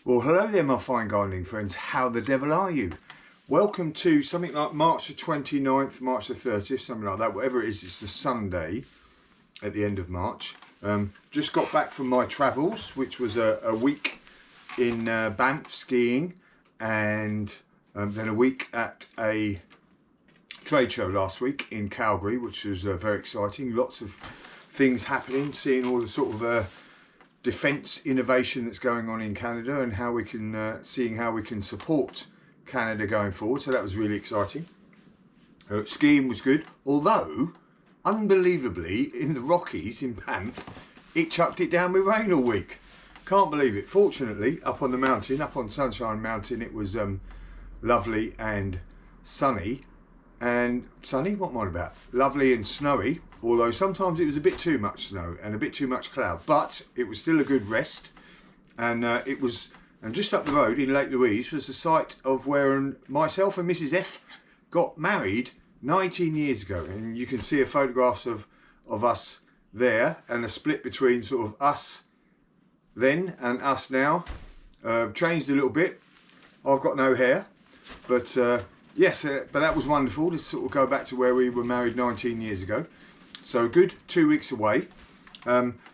Well, hello there my fine gardening friends, how the devil are you? Welcome to something like March the 29th, March the 30th, something like that, whatever it is, it's the Sunday at the end of March. Just got back from my travels, which was a week in Banff skiing and then a week at a trade show last week in Calgary, which was very exciting. Lots of things happening, seeing all the sort of defence innovation that's going on in Canada and how we can seeing how we can support Canada going forward. So that was really exciting. Skiing was good, although unbelievably in the Rockies in Banff it chucked it down with rain all week. Can't believe it. Fortunately up on the mountain, up on Sunshine Mountain, it was lovely and sunny. And sunny, what am I on about? Lovely and snowy, although sometimes it was a bit too much snow and a bit too much cloud, but it was still a good rest. And and just up the road in Lake Louise was the site of where myself and Mrs. F got married 19 years ago, and you can see a photographs of us there and a split between sort of us then and us now. Changed a little bit. I've got no hair, but yes, but that was wonderful to sort of go back to where we were married 19 years ago. So good 2 weeks away.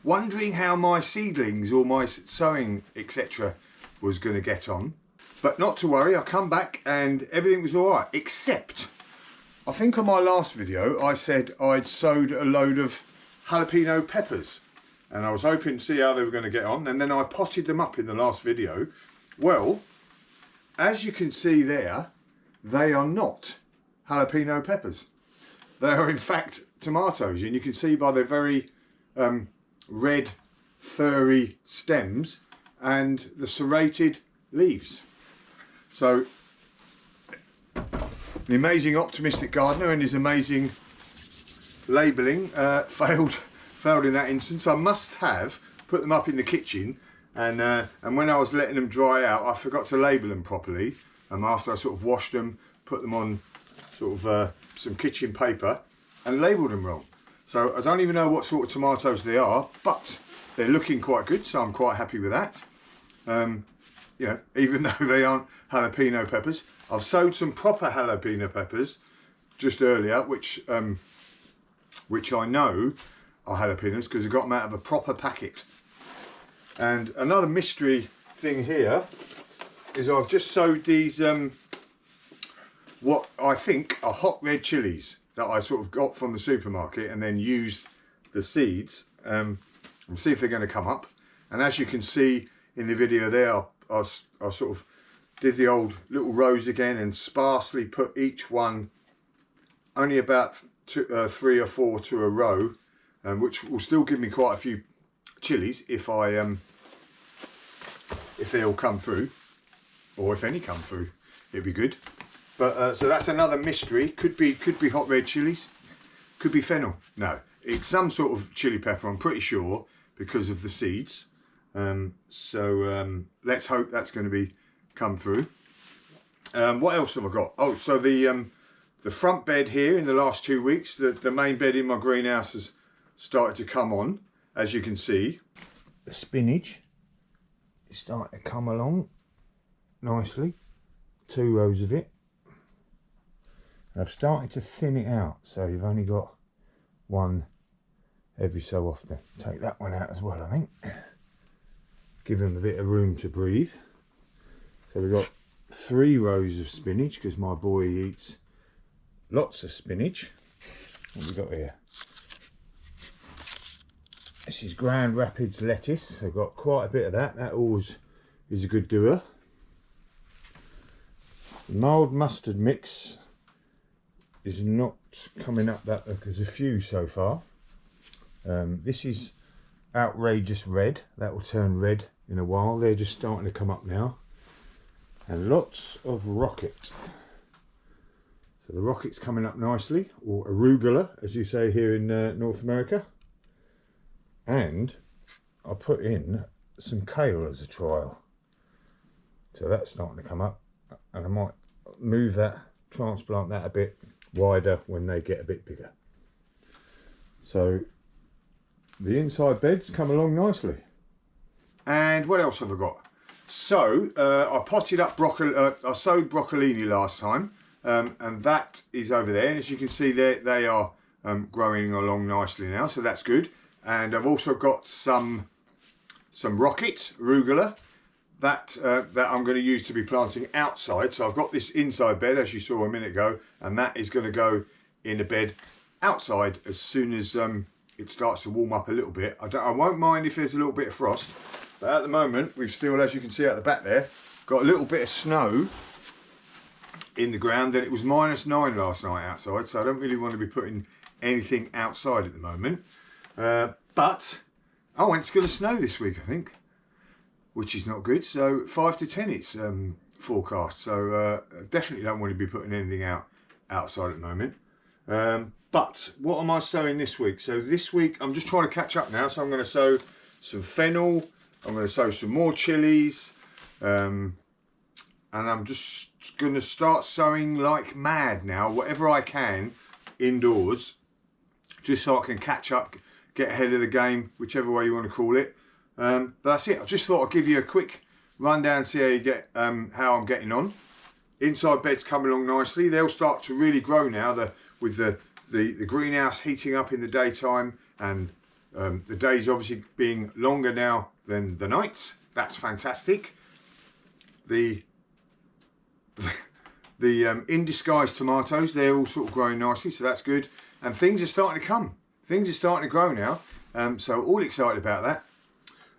Wondering how my seedlings or my sowing etc. was going to get on. But not to worry, I come back and everything was alright. Except, I think on my last video I said I'd sowed a load of jalapeno peppers. And I was hoping to see how they were going to get on. And then I potted them up in the last video. Well, as you can see there, they are not jalapeno peppers. They are in fact tomatoes, and you can see by their very red furry stems and the serrated leaves. So the amazing optimistic gardener and his amazing labelling failed in that instance. I must have put them up in the kitchen, and when I was letting them dry out I forgot to label them properly. After I sort of washed them, put them on sort of some kitchen paper and labelled them wrong. So I don't even know what sort of tomatoes they are, but they're looking quite good, so I'm quite happy with that. You know, even though they aren't jalapeno peppers. I've sowed some proper jalapeno peppers just earlier, which I know are jalapenos because I got them out of a proper packet. And another mystery thing here is I've just sowed these what I think are hot red chilies that I sort of got from the supermarket and then used the seeds and see if they're going to come up. And as you can see in the video there, I sort of did the old little rows again and sparsely put each one only about 3 or 4 to a row, which will still give me quite a few chilies if they all come through, or if any come through, it'd be good. But so that's another mystery. Could be hot red chilies, could be fennel. No, it's some sort of chili pepper, I'm pretty sure, because of the seeds. Let's hope that's going to come through. What else have I got? Oh, so the front bed here in the last 2 weeks, the main bed in my greenhouse has started to come on, as you can see. The spinach is starting to come along nicely, 2 rows of it. I've started to thin it out, so you've only got one every so often. Take that one out as well, I think. Give them a bit of room to breathe. So we've got 3 rows of spinach because my boy eats lots of spinach. What have we got here? This is Grand Rapids lettuce. So I've got quite a bit of that. That always is a good doer. The mild mustard mix is not coming up that, there's a few so far. This is outrageous red. That will turn red in a while. They're just starting to come up now. And lots of rocket. So the rocket's coming up nicely, or arugula as you say here in North America. And I put in some kale as a trial. So that's starting to come up, and I might move that, transplant that a bit wider when they get a bit bigger. So the inside beds come along nicely. And what else have I got? So I potted up broccoli. I sowed broccolini last time, and that is over there. And as you can see, they are growing along nicely now, so that's good. And I've also got some rocket arugula that I'm going to use to be planting outside. So I've got this inside bed, as you saw a minute ago, and that is going to go in a bed outside as soon as it starts to warm up a little bit. I won't mind if there's a little bit of frost, but at the moment we've still, as you can see at the back there, got a little bit of snow in the ground. And it was -9 last night outside, so I don't really want to be putting anything outside at the moment. But oh, and it's going to snow this week, I think, which is not good. So 5 to 10 it's forecast, so definitely don't want to be putting anything outside at the moment. But what am I sowing this week? So this week I'm just trying to catch up now, so I'm going to sow some fennel, I'm going to sow some more chilies, and I'm just going to start sowing like mad now, whatever I can indoors, just so I can catch up, get ahead of the game, whichever way you want to call it. But that's it. I just thought I'd give you a quick rundown, see how you get, how I'm getting on. Inside bed's coming along nicely. They'll start to really grow now, with the greenhouse heating up in the daytime, and the days obviously being longer now than the nights. That's fantastic. The in disguise tomatoes, they're all sort of growing nicely, so that's good. And things are starting to come. Things are starting to grow now, so all excited about that.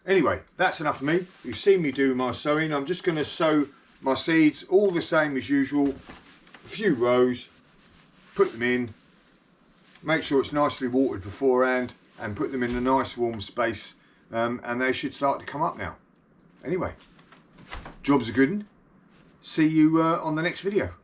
Anyway, that's enough of me. You've seen me do my sowing. I'm just going to sow my seeds all the same as usual. A few rows, put them in, make sure it's nicely watered beforehand, and put them in a nice warm space, and they should start to come up now. Anyway, job's a good one. See you on the next video.